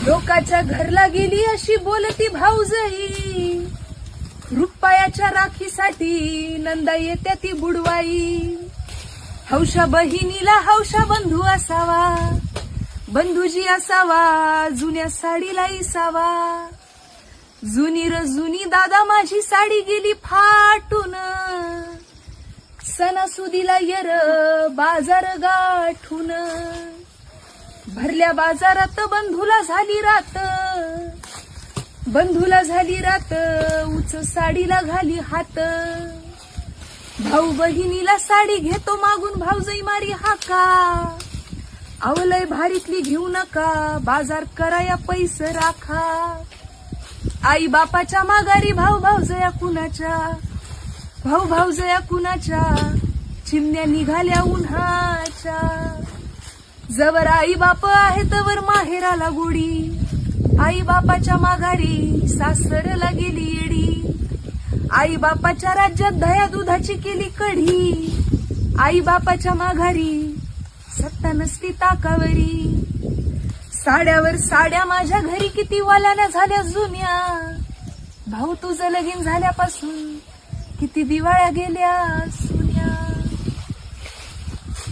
लोकाच्या घरला गेली अशी बोलती भाऊजई, रुपयाच्या राखीसाठी नंदा येत्या ती बुडवाई. हौशा बहिणीला हौशा बंधू असावा, बंधूजी असावा जुन्या साडीला इसावा. जुनी र जुनी दादा माझी साडी गेली फाटून, सणासुदीला येर बाजार गाठून. भरल्या बाजारात बंधूला झाली रात, बंधूला झाली रात उच साडीला घाली हात. भाऊ बहिणीला साडी घेतो मागून भाऊजई मारी हाका, अवलय भारीतली घेऊ नका बाजार कराया पैसे राखा. आई बापाच्या माघारी भाऊ भाऊजया कुणाच्या, भाऊ भाऊजया कुणाच्या चिमण्या निघाल्या उन्हाच्या. जवर आई बाप आहे तवर माहेराला गोडी, आई बापाच्या माघारी सासरला गेली येडी. आई बापाच्या राज्यात दया दुधाची केली कढी, आई बापाच्या माघारी सत्ता नसती ताकावरी. साड्यावर साड्या माझ्या घरी किती वाल्याना झाल्या जुन्या, भाऊ तुझं लगीन झाल्यापासून किती दिवाळ्या गेल्या सुन्या.